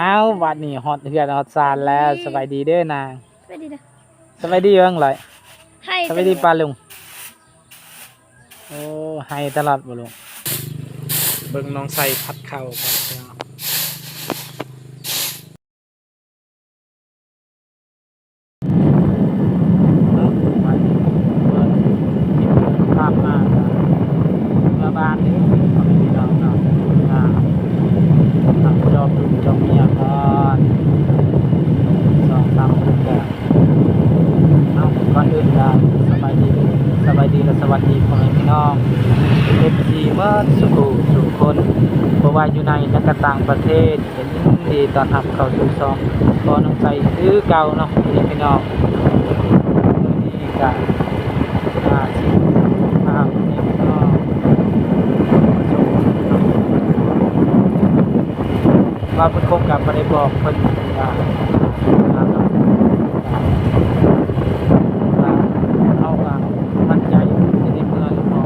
อ้าววันนี้ฮอตเฮือนฮอตซานแล้วสบายดีเด้อนางสวัสดีนะสบายดีเอิงเลยให้สบายดีปลาลุงโอ้ให้ตลอดบ่ลุงเบิ่งน้องใส่พัดเข้าก่อนพี่น้องเอาวันนี้เบิ่งที่เบิ่งภาพมาเมื่อบ้านนี้เขาไม่มีน้องเนาะทำจอบลุงจอบเมียก่อนสองสามคนกันเอาก่อนอื่นกันสบายดีและสวัสดีพ่อแม่พี่น้องเอฟซีเมื่อสุขคนเพราะว่าอยู่ในและก็ต่างประเทศเห็นดีตอนทับเข้าสู่ซองพอน้องใส่ซื้อเก่าเนาะพี่น้องนี่ก็สิภาพนี่ก็ว่าเพิ่นคงกับบ่ได้บอกเพิ่นเอาว่ามั่นใจสิได้เมื่อหรือบ่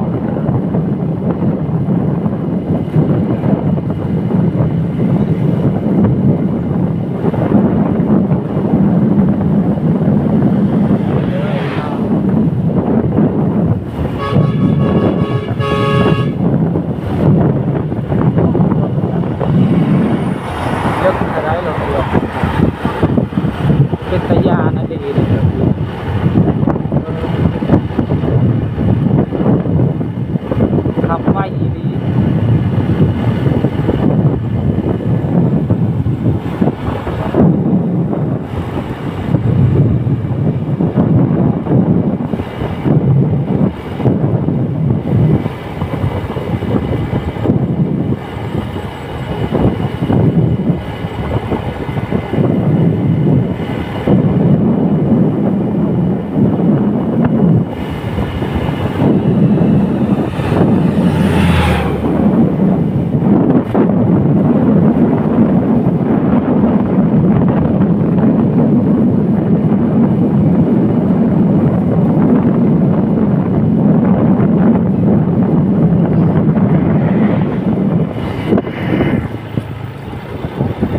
เลือกอะไรเราเลือกเป็นตะยานะดีเลยขับไว้ดี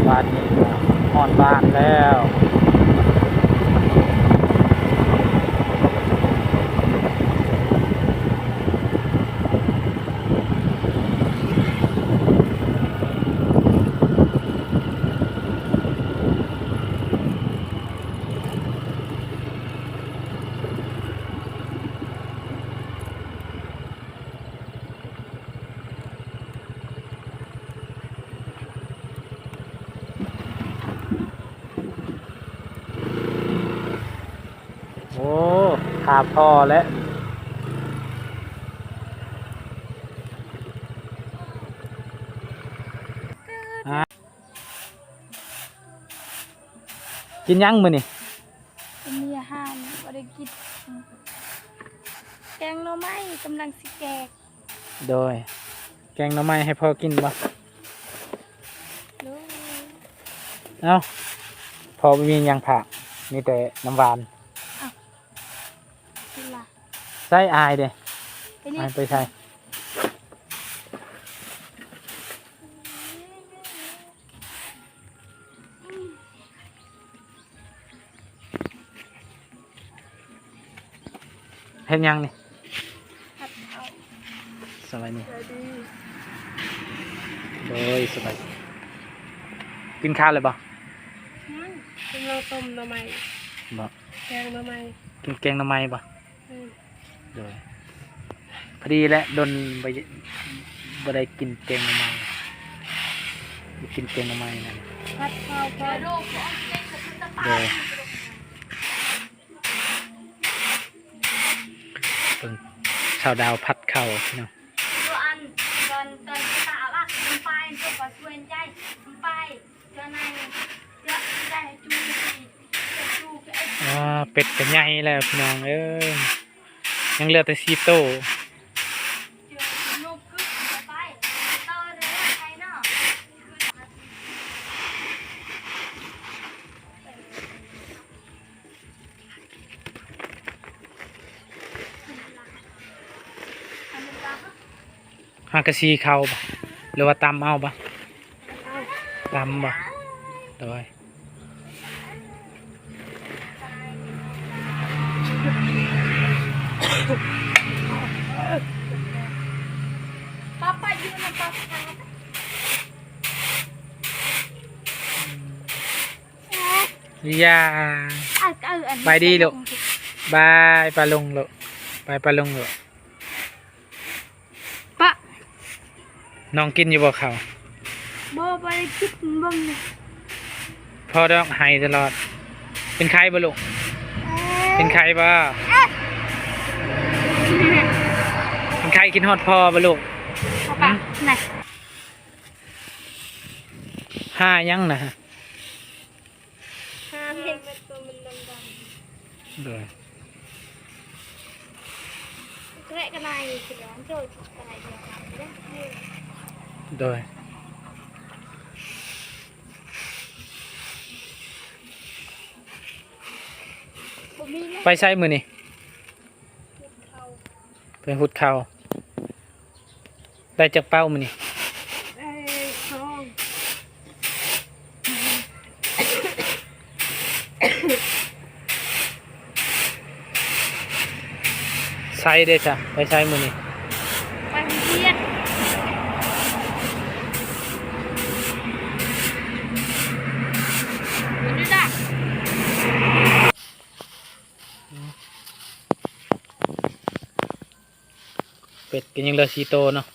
บ้านนี้อ่อนบ้านแล้วโอ้ขาพอแล้วกินยังมื้อนี่มีอาหารบริกิตแกงหน่อไม้กำลังสิแกกโดยแกงหน่อไม้ให้พ่อกินบ่ลูกเอ้าพอมีหยังผักมีแต่น้ำหวานกินละใส่อายเด้ไปนี่อายไปใส่เฮ็ดหยังนี่ผัดเอาสบายนี่สวัสดี โดยสบายกินข้าวเลยบ่เป็นเราต้มหน่อไม้บ่แกงหน่อไม้ กินแกงหน่อไม้บ่ อืม โดยพอดีแหละโดนบ่ได้กินแกงหน่อไม้กินแกงหน่อไม้นั่น ผัดข้าวผัดโรค โดยเพิ่งชาวดาวพัดเข้าพี่น้องตัวอันตอนตาลักมันไปตัวก็ช่วยใจมันไปเจ้านายเจ้าได้จูจูไอ้เป็ดกันใหญ่แล้วพี่น้องเอ้ยยังเหลือแต่ซีโต้หากระซีเข้าบ่หรือว่าตำเอาบ่ตำบ่ โดย ป้าไปยืนนะป้าทาง อย่า อัน ไปดีลูก บายปลาลงลูกไปปลาลงลูก ป้า น้องกินอยู่บ่เขาว บ่ไปคิดบ้าง พ่อต้องให้ตลอด เป็นใครบ่ลูกเป็นใครบ่เป็นใครกินฮอดพ่อบ่ลูก ป้าไหน ห้ายังนะฮะ ห้ามเห็นมันตัวมันดำ โดย ๆแกะกันไหนสิร้อนโจยกันไหนเดียวกันเด้อ โดย บ่มีนะ ไปใช้มือนี่ เขา ไปหุดเขาได้จากเป้ามือนี่ ท้อง ใช้ได้จ้ะไปใช้มือนี่ ไปเรียนมันดูได้ เป็ดกินยังเหลือ4 โตเนาะ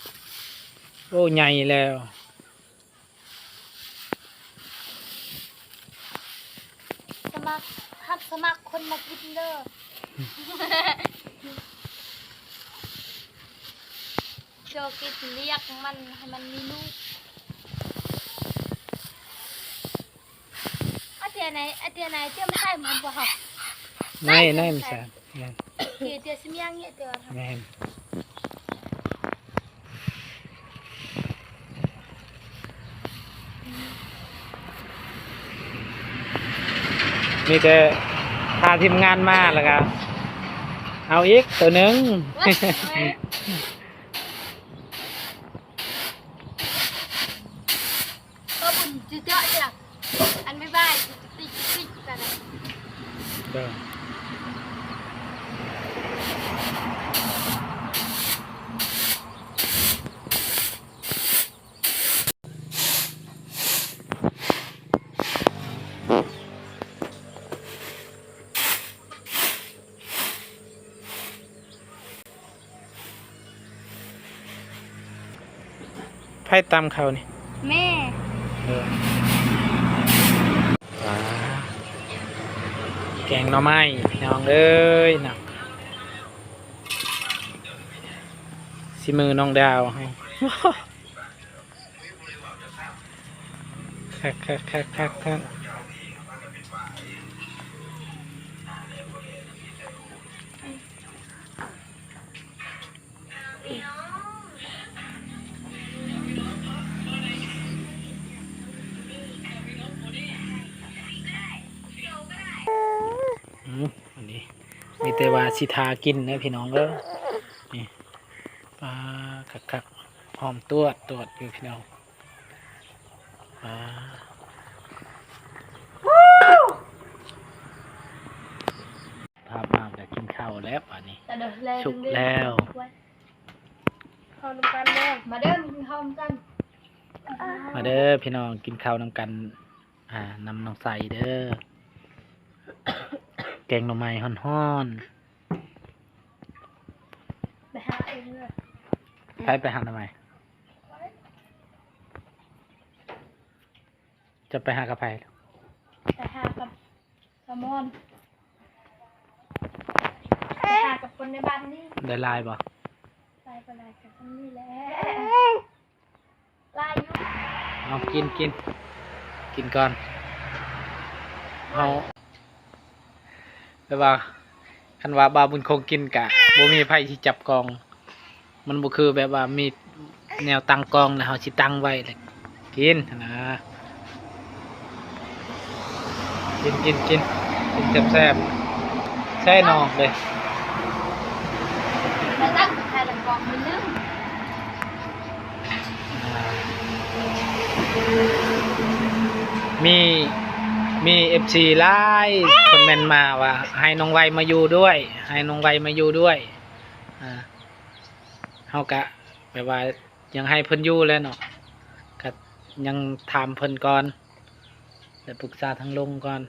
โอ้ใหญ่แล้ว สมัครคนมากินเด้อโจกินเรียกมันให้มันมีลูกอาเตียไหนเตียไม่ใช่มันบ่ฮะ ไม่ไม่ใช่แม่น เตียสิมีอย่างเงี้ยเตีย แม่นมีแต่พาทีมงานมาแล้วก็เอาอีกตัวหนึ่ง บุญจะเจาะจ้ะอันไม่บ้าติ๊กกันเลย เด้อไพ่ตำเขานี่ แม่ ว้าแกงหน่อไม้น้องเอ้ยน้องสิมือน้องดาวให้ คักอันนี้มีแต่ว่าสิทากินนะพี่น้องเอ้ยนี่ปลาคักหอมตรวจอยู่พี่น้องปลาภาพมากจะกินข้าวแล้วอันนี้สุกแล้ว เข้านำกันเด้อมาเด้อมีเข้านำกัน มาเด้อพี่น้องกินข้าวนำกันนำน้องใส่เด้อ แกงหน่อไม้ฮ้อน ไปหาเองเลย ๆไปหาทำไมจะไปหากระไพ ไปหากับสมอนไปหากับคนในบ้านนี่ ได้ลายบ่ ไปกับคนนี้แหละลายยุ เอากินก่อนเอาแต่ว่าคันว่าบาบุญคงกินกะบ่มีไผที่จับกอง มันบ่คือแบบว่ามีแนวตั้งกองแล้วเฮาสิตั้งไว้เลยกินนะกินแซ่บๆใช่น้องเลย มาตั้งใครหลังกองมันนึง มีมีFC หลายคนแม่นมาว่าให้น้องไวมาอยู่ด้วยให้น้องไวมาอยู่ด้วยเฮากะแบบว่ายังให้เพิ่นอยู่แล้วเนาะก็ยังถามเพิ่นก่อนแต่ปรึกษาทางลุงก่อน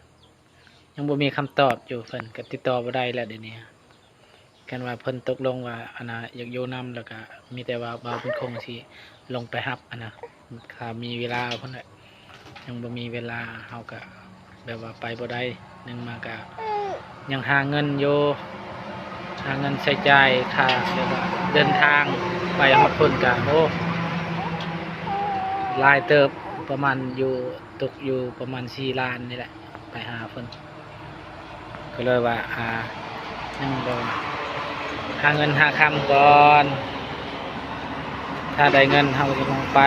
ยังบ่มีคำตอบอยู่เพิ่นก็ติดต่อบ่ได้แล้วเดี๋ยวนี้กันว่าเพิ่นตกลงว่าอยากอยู่นํแล้วก็มีแต่ว่าบ่าวเพิ่นคงสิลงไปรับถ้ามีเวลาเพิ่นน่ะยังบ่มีเวลาเฮาก็แบบว่าไปบ่ได้นึงมาก็ยังหาเงินอยู่หาเงินใช้จ่ายค่าแบบว่าเดินทางไปฮอดพุ่นก็โอ้หลายเติบประมาณอยู่ตกอยู่ประมาณ4ล้านนี่แหละไปหาเพิ่นก็เลยว่ายังบ่หาเงินหาคำก่อนถ้าได้เงินเฮาจะลงไป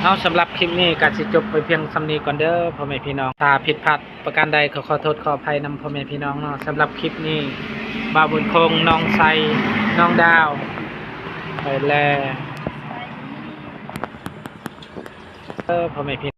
เอาสำหรับคลิปนี้ก็สิจบไปเพียงสำนี้ก่อนเด้อพ่อแม่พี่น้องถ้าผิดพลาดประการใดก็ขอโทษขออภัยนำพ่อแม่พี่น้องเนาะสำหรับคลิปนี้บ่าวบุญคงน้องไซน้องดาวไปแล้วพ่อแม่พี่